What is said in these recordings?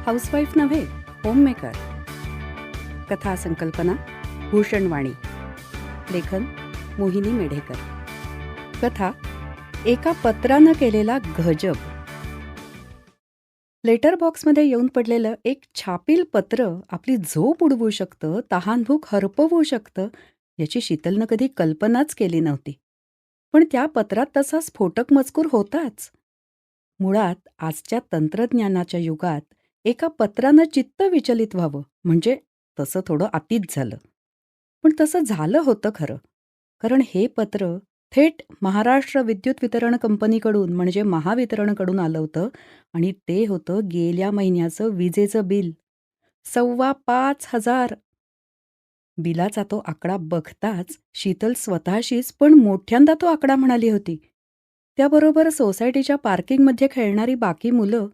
Housewife नव्हे, homemaker. कथा संकल्पना भूषणवाणी. लेखन मोहिनी मेढेकर. कथा एका पत्रानं केलेला गजब. लेटर बॉक्समध्ये येऊन पडलेलं एक छापील पत्र आपली झोप उडवू शकतं, तहानभूक हरपवू शकतं, याची शीतलनं कधी कल्पनाच केली नव्हती. पण त्या पत्रात तसा स्फोटक मजकूर होताच. मुळात आजच्या तंत्रज्ञानाच्या युगात एका पत्रानं चित्त विचलित व्हावं म्हणजे तसं थोडं अतिच झालं. पण तसं झालं होतं खरं. कारण हे पत्र थेट महाराष्ट्र विद्युत वितरण कंपनीकडून म्हणजे महावितरणकडून आलं होतं आणि ते होतं गेल्या महिन्याचं विजेचं बिल. 5,500. बिलाचा तो आकडा बघताच शीतल स्वतःशीच पण मोठ्यांदा तो आकडा म्हणाली होती. त्याबरोबर सोसायटीच्या पार्किंगमध्ये खेळणारी बाकी मुलं,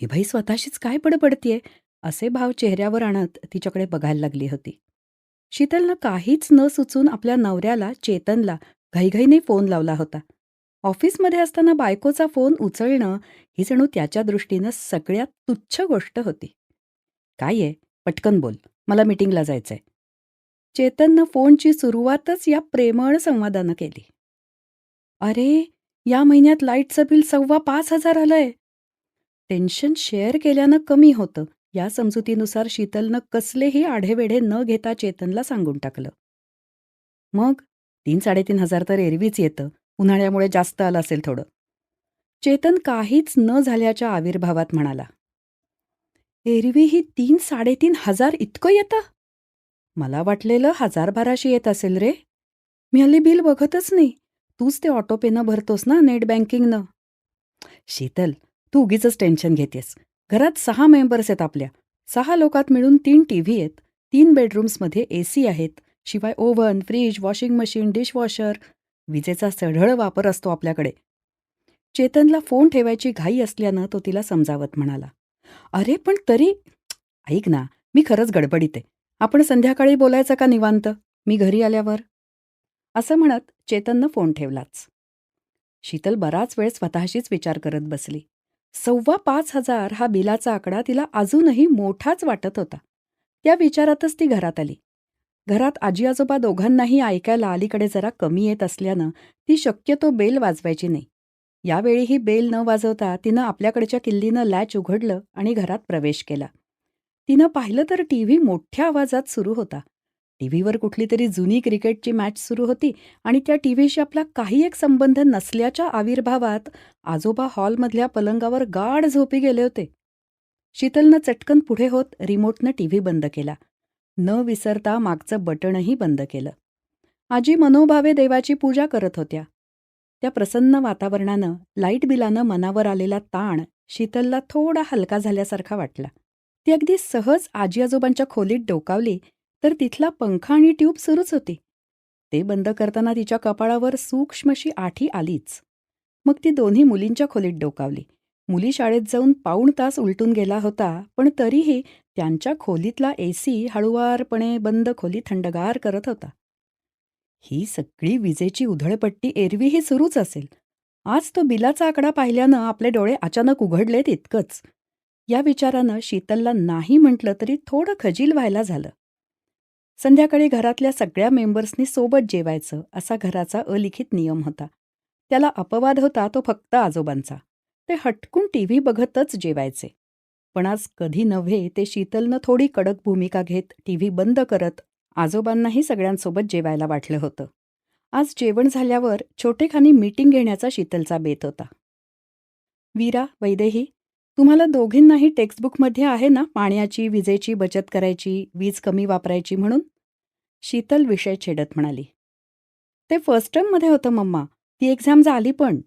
ही बाई स्वतःशीच काय बडबडतीये, असे भाव चेहऱ्यावर आणत तिच्याकडे बघायला लागली होती. शीतलनं काहीच न सुचून आपल्या नवऱ्याला, चेतनला घाईघाईने फोन लावला होता. ऑफिसमध्ये असताना बायकोचा फोन उचलणं ही जणू त्याच्या दृष्टीनं सगळ्यात तुच्छ गोष्ट होती. "काय आहे? पटकन बोल. मला मीटिंगला जायचंय." चेतननं फोनची सुरुवातच या प्रेमळ संवादानं केली. "अरे, या महिन्यात लाईटचं बिल 5,500 आलंय." टेन्शन शेअर केल्यानं कमी होतं, या समजुतीनुसार शीतलनं कसलेही आढेवेढे न घेता चेतनला सांगून टाकलं. "मग 3,000-3,500 तर एरवीच येतं. उन्हाळ्यामुळे जास्त आलं असेल थोडं." चेतन काहीच न झाल्याच्या आविर्भावात म्हणाला. "एरवी ही 3,000-3,500 इतकं येतं? मला वाटलेलं 1,000-1,200 येत असेल रे. मी हल्ली बिल बघतच नाही. तूच ते ऑटोपेनं भरतोस ना, नेट बँकिंगनं." "शीतल, तू उगीचच टेन्शन घेतेस. घरात 6 मेंबर्स आहेत आपल्या. 6 लोकात मिळून 3 टीव्ही आहेत. 3 बेडरूम्समध्ये एसी आहेत. शिवाय oven, fridge, washing machine, dishwasher. विजेचा सढळ वापर असतो आपल्याकडे." चेतनला फोन ठेवायची घाई असल्यानं तो तिला समजावत म्हणाला. "अरे पण तरी ऐक ना, मी खरंच गडबडीत आहे. आपण संध्याकाळी बोलायचं का निवांत? मी घरी आल्यावर." असं म्हणत चेतननं फोन ठेवलाच. शीतल बराच वेळ स्वतःशीच विचार करत बसली. 5,500 हा बिलाचा आकडा तिला अजूनही मोठाच वाटत होता. त्या विचारातच ती घरात आली. घरात आजी आजोबा दोघांनाही ऐकायला अलीकडे जरा कमी येत असल्यानं ती शक्यतो बेल वाजवायची नाही. यावेळीही बेल न वाजवता तिनं आपल्याकडच्या किल्लीनं लॅच उघडलं आणि घरात प्रवेश केला. तिनं पाहिलं तर टीव्ही मोठ्या आवाजात सुरू होता. टीव्हीवर कुठली तरी जुनी क्रिकेटची मॅच सुरू होती आणि त्या टीव्हीशी आपला काही एक संबंध नसल्याच्या आविर्भावात आजोबा हॉलमधल्या पलंगावर गाढ झोपी गेले होते. शीतलनं चटकन पुढे होत रिमोटनं टीव्ही बंद केला. न विसरता मागचं बटणही बंद केलं. आजी मनोभावे देवाची पूजा करत होत्या. त्या प्रसन्न वातावरणानं, लाईट बिलानं मनावर आलेला ताण शीतलला थोडा हलका झाल्यासारखा वाटला. ती अगदी सहज आजी आजोबांच्या खोलीत डोकावली तर तिथला पंखा आणि ट्यूब सुरूच होती. ते बंद करताना तिच्या कपाळावर सूक्ष्मशी आठी आलीच. मग ती दोन्ही मुलींच्या खोलीत डोकावली. मुली शाळेत जाऊन पाऊण तास उलटून गेला होता, पण तरीही त्यांच्या खोलीतला एसी हळुवारपणे बंद खोली थंडगार करत होता. ही सगळी विजेची उधळपट्टी एरवीही सुरूच असेल. आज तो बिलाचा आकडा पाहिल्यानं आपले डोळे अचानक उघडलेत इतकंच. या विचारानं शीतलला नाही म्हटलं तरी थोडं खजील व्हायला झालं. संध्याकाळी घरातल्या सगळ्या मेंबर्सनी सोबत जेवायचं असा घराचा अलिखित नियम होता. त्याला अपवाद होता तो फक्त आजोबांचा. ते हटकून टीव्ही बघतच जेवायचे. पण आज कधी नव्हे ते शीतलनं थोडी कडक भूमिका घेत टीव्ही बंद करत आजोबांनाही सगळ्यांसोबत जेवायला वाटलं होतं. आज जेवण झाल्यावर छोटेखानी मीटिंग घेण्याचा शीतलचा बेत होता. "वीरा, वैदेही, तुम्हाला दोघींनाही टेक्स्टबुकमध्ये आहे ना पाण्याची, विजेची बचत करायची, वीज कमी वापरायची म्हणून?" शीतल विषय छेडत म्हणाली. "ते फर्स्ट टर्ममध्ये होतं मम्मा. ती एक्झाम झाली पण."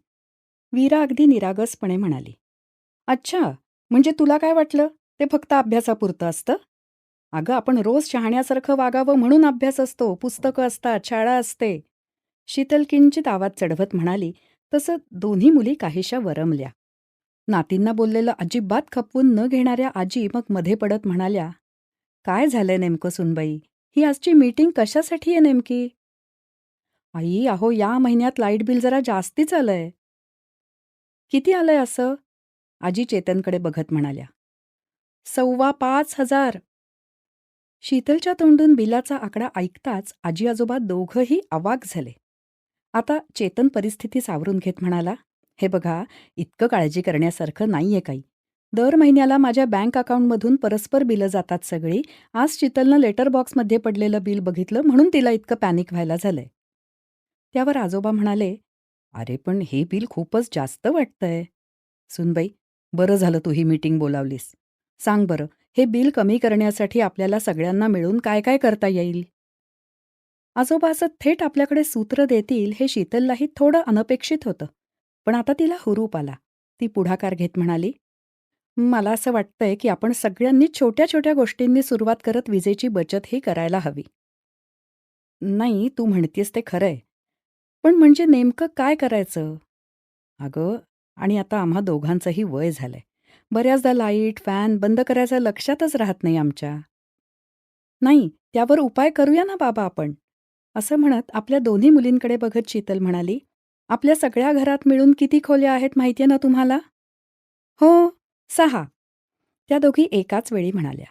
वीरा अगदी निरागसपणे म्हणाली. "अच्छा, म्हणजे तुला काय वाटलं ते फक्त अभ्यासापुरतं असतं? अगं आपण रोज शहाण्यासारखं वागावं म्हणून अभ्यास असतो, पुस्तकं असतात, शाळा असते." शीतल किंचित आवाज चढवत म्हणाली तसं दोन्ही मुली काहीशा वरमल्या. नातींना बोललेलं अजिबात खपवून न घेणाऱ्या आजी मग मध्ये पडत म्हणाल्या, "काय झालंय नेमकं सुनबाई? ही आजची मीटिंग कशासाठी आहे नेमकी?" "आई, अहो या महिन्यात लाईट बिल जरा जास्तीच आलंय." "किती आलंय असं?" आजी चेतनकडे बघत म्हणाल्या. 5,500. शीतलच्या तोंडून बिलाचा आकडा ऐकताच आजी आजोबा दोघंही अवाक झाले. आता चेतन परिस्थिती सावरून घेत म्हणाला, "हे बघा, इतकं काळजी करण्यासारखं नाहीये काही. दर महिन्याला माझ्या बँक अकाउंटमधून परस्पर बिलं जातात सगळी. आज शीतलनं लेटर बॉक्समध्ये पडलेलं बिल बघितलं म्हणून तिला इतकं पॅनिक व्हायला झालंय." त्यावर आजोबा म्हणाले, "अरे पण हे बिल खूपच जास्त वाटतंय." "सुनबाई, बरं झालं तू ही मीटिंग बोलावलीस. सांग बरं, हे बिल कमी करण्यासाठी आपल्याला सगळ्यांना मिळून काय काय करता येईल?" आजोबा असं थेट आपल्याकडे सूत्र देतील हे शीतललाही थोडं अनपेक्षित होतं. पण आता तिला हुरूप आला. ती पुढाकार घेत म्हणाली, "मला असं वाटतंय की आपण सगळ्यांनी छोट्या छोट्या गोष्टींनी सुरुवात करत विजेची बचतही करायला हवी." "नाही, तू म्हणतीयस ते खरंय. पण म्हणजे नेमकं काय करायचं?" "अगं, आणि आता आम्हा दोघांचंही वय झालंय. बऱ्याचदा लाईट, फॅन बंद करायचं लक्षातच राहत नाही आमच्या." "नाही, त्यावर उपाय करूया ना बाबा आपण." असं म्हणत आपल्या दोन्ही मुलींकडे बघत शीतल म्हणाली, "आपल्या सगळ्या घरात मिळून किती खोल्या आहेत माहितीये ना तुम्हाला?" "हो, 6." त्या दोघी एकाच वेळी म्हणाल्या.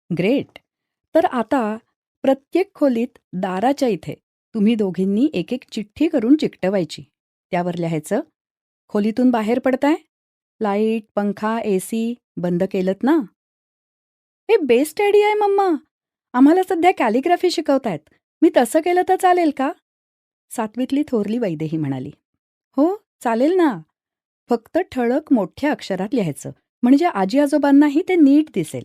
"ग्रेट. तर आता प्रत्येक खोलीत दाराच्या इथे तुम्ही दोघींनी एक एक चिठ्ठी करून चिकटवायची. त्यावर लिहायचं, खोलीतून बाहेर पडताय? लाईट, पंखा, एसी बंद केलत ना?" "हे बेस्ट आयडिया आहे मम्मा. आम्हाला सध्या कॅलिग्राफी शिकवतायत. मी तसं केलं तर चालेल का?" 7वीतली थोरली वैदेही म्हणाली. "हो, चालेल ना. फक्त ठळक मोठ्या अक्षरात लिहायचं. म्हणजे आजी-आजोबांनाही ते नीट दिसेल."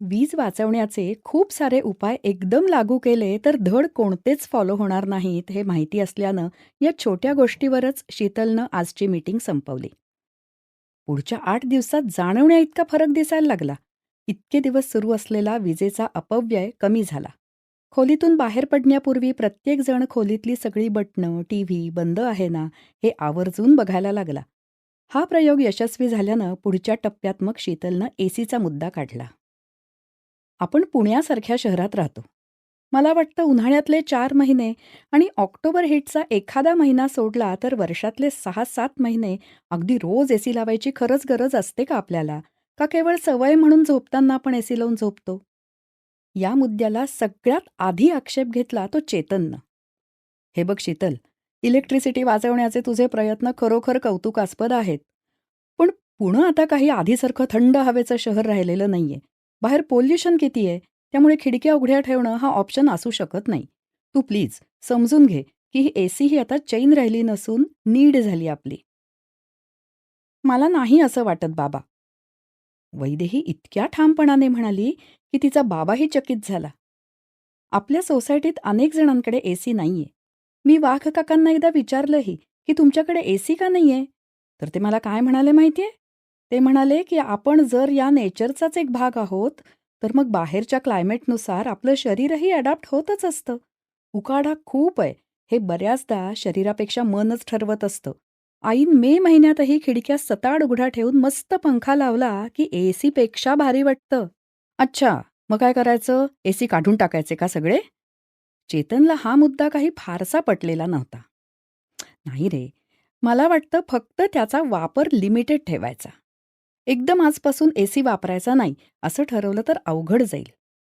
वीज वाचवण्याचे खूप सारे उपाय एकदम लागू केले तर धड कोणतेच फॉलो होणार नाहीत हे माहिती असल्यानं या छोट्या गोष्टीवरच शीतलनं आजची मीटिंग संपवली. पुढच्या 8 दिवसात जाणवण्याइतका फरक दिसायला लागला. इतके दिवस सुरू असलेला विजेचा अपव्यय कमी झाला. खोलीतून बाहेर पडण्यापूर्वी प्रत्येकजण खोलीतली सगळी बटणं, टीव्ही बंद आहे ना, हे आवर्जून बघायला लागला. हा प्रयोग यशस्वी झाल्यानं पुढच्या टप्प्यात मग शीतलनं एसीचा मुद्दा काढला. आपण पुण्यासारख्या शहरात राहतो. मला वाटतं उन्हाळ्यातले 4 महिने आणि ऑक्टोबर हिटचा एखादा महिना सोडला तर वर्षातले 6-7 महिने अगदी रोज एसी लावायची खरंच गरज असते का आपल्याला? का केवळ सवय म्हणून झोपताना आपण एसी लावून झोपतो? या मुद्द्याला सगळ्यात आधी आक्षेप घेतला तो चेतननं. "हे बघ शीतल, इलेक्ट्रिसिटी वाचवण्याचे तुझे प्रयत्न खरोखर कौतुकास्पद आहेत. पण पुणं आता काही आधीसारखं थंड हवेचं शहर राहिलेलं नाहीये. बाहेर पोल्युशन किती आहे, त्यामुळे खिडक्या उघड्या ठेवणं हा ऑप्शन असू शकत नाही. तू प्लीज समजून घे की ही एसी ही आता चैन राहिली नसून नीड झाली आपली." "मला नाही असं वाटत बाबा." वैदेही इतक्या ठामपणाने म्हणाली की तिचा बाबाही चकित झाला. "आपल्या सोसायटीत अनेक जणांकडे एसी नाहीये. मी वाघ काकांना एकदा विचारलंही की तुमच्याकडे एसी का नाहीये? तर ते मला काय म्हणाले माहितीये? ते म्हणाले की आपण जर या नेचरचाच एक भाग आहोत, तर मग बाहेरच्या क्लायमेटनुसार आपलं शरीरही अडॅप्ट होतच असतं. उकाडा खूप आहे, हे बऱ्याचदा शरीरापेक्षा मनच ठरवत असतं. ऐन मे महिन्यातही खिडक्या सताड उघडा ठेवून मस्त पंखा लावला की एसीपेक्षा भारी वाटतं." "अच्छा, मग काय करायचं? एसी काढून टाकायचे का सगळे?" चेतनला हा मुद्दा काही फारसा पटलेला नव्हता. "नाही रे, मला वाटतं फक्त त्याचा वापर लिमिटेड ठेवायचा. एकदम आजपासून एसी वापरायचा नाही असं ठरवलं तर अवघड जाईल.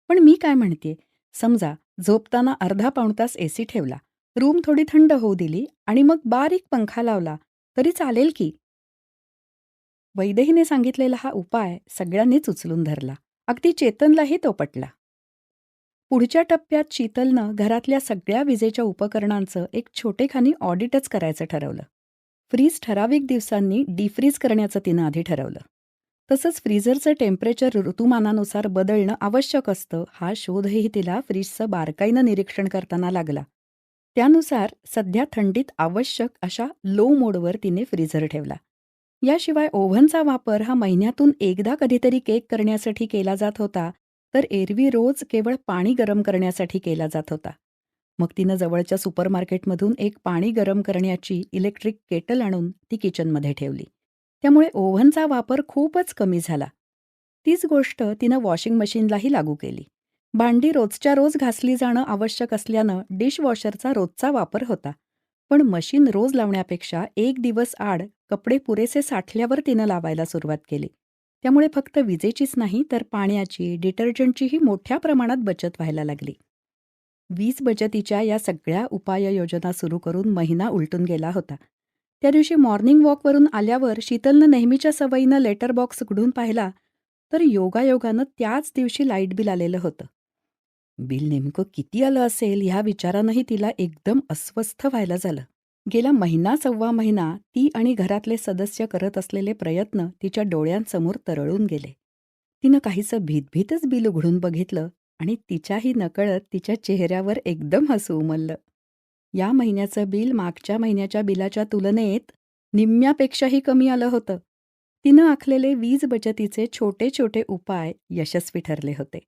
पण मी काय म्हणतेय, समजा झोपताना अर्धा पाऊण तास एसी ठेवला, रूम थोडी थंड होऊ दिली आणि मग बारीक पंखा लावला तरी चालेल की." वैदेहीने सांगितलेला हा उपाय सगळ्यांनीच उचलून धरला. अगदी चेतनलाही तो पटला. पुढच्या टप्प्यात शीतलनं घरातल्या सगळ्या विजेच्या उपकरणांचं एक छोटेखानी ऑडिटच करायचं ठरवलं. फ्रीज ठराविक दिवसांनी डिफ्रीज करण्याचं तिनं आधी ठरवलं. तसंच फ्रीझरचं टेम्परेचर ऋतुमानानुसार बदलणं आवश्यक असतं हा शोधही तिला फ्रीजचं बारकाईनं निरीक्षण करताना लागला. त्यानुसार सध्या थंडीत आवश्यक अशा लो मोडवर तिने फ्रीझर ठेवला. याशिवाय ओव्हनचा वापर हा महिन्यातून एकदा कधीतरी केक करण्यासाठी केला जात होता, तर एरवी रोज केवळ पाणी गरम करण्यासाठी केला जात होता. मग तिनं जवळच्या सुपरमार्केटमधून एक पाणी गरम करण्याची इलेक्ट्रिक केटल आणून ती किचनमध्ये ठेवली. त्यामुळे ओव्हनचा वापर खूपच कमी झाला. तीच गोष्ट तिनं वॉशिंग मशीनलाही लागू केली. भांडी रोजच्या रोज घासली जाणं आवश्यक असल्यानं डिशवॉशरचा रोजचा वापर होता. पण मशीन रोज लावण्यापेक्षा एक दिवस आड कपडे पुरेसे साठल्यावर तिनं लावायला सुरुवात केली. त्यामुळे फक्त विजेचीच नाही तर पाण्याची, डिटर्जंटचीही मोठ्या प्रमाणात बचत व्हायला लागली. वीज बचतीच्या या सगळ्या उपाययोजना सुरू करून महिना उलटून गेला होता. त्या दिवशी मॉर्निंग वॉकवरून आल्यावर शीतलनं नेहमीच्या सवयीनं लेटर बॉक्स उघडून पाहिला, तर योगायोगानं त्याच दिवशी लाईट बिल आलेलं होतं. बिल नेमकं किती आलं असेल ह्या विचारानंही तिला एकदम अस्वस्थ व्हायला झालं. गेला महिना सव्वा महिना ती आणि घरातले सदस्य करत असलेले प्रयत्न तिच्या डोळ्यांसमोर तरळून गेले. तिनं काहीसं भीतभीतच बिल उघडून बघितलं आणि तिच्याही नकळत तिच्या चेहऱ्यावर एकदम हसू उमललं. या महिन्याचं बिल मागच्या महिन्याच्या बिलाच्या तुलनेत निम्म्यापेक्षाही कमी आलं होतं. तिनं आखलेले वीज बचतीचे छोटे छोटे उपाय यशस्वी ठरले होते.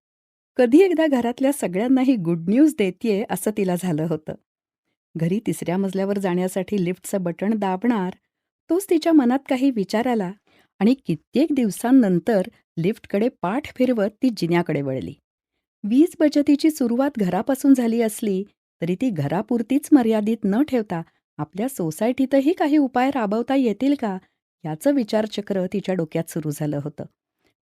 कधी एकदा घरातल्या सगळ्यांनाही गुड न्यूज देतेय असं तिला झालं होतं. घरी तिसऱ्या मजल्यावर जाण्यासाठी लिफ्टचं बटण दाबणार, तोच तिच्या मनात काही विचार आला आणि कित्येक दिवसांनंतर लिफ्टकडे पाठ फिरवत ती जिन्याकडे वळली. वीज बचतीची सुरुवात घरापासून झाली असली तरी ती घरापुरतीच मर्यादित न ठेवता आपल्या सोसायटीतही काही उपाय राबवता येतील का याचं विचारचक्र तिच्या डोक्यात सुरू झालं होतं.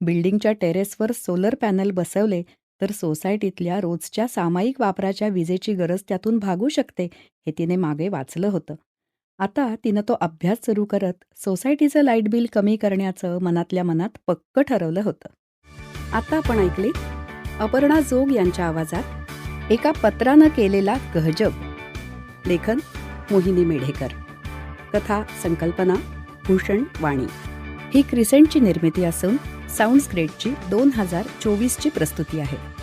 बिल्डिंगच्या टेरेसवर सोलर पॅनल बसवले तर सोसायटीतल्या रोजच्या सामायिक वापराच्या विजेची गरज त्यातून भागू शकते हे तिने मागे वाचलं होतं. आता तिनं तो अभ्यास सुरू करत सोसायटीचं लाईट बिल कमी करण्याचं मनातल्या मनात पक्क ठरवलं होतं. आता आपण ऐकले अपर्णा जोग यांच्या आवाजात एका पत्रानं केलेला गहजब. लेखन मोहिनी मेढेकर. कथा संकल्पना भूषण वाणी. ही क्रिसेंटची निर्मिती असून साऊंड्स ग्रेडची 2024ची प्रस्तुती आहे.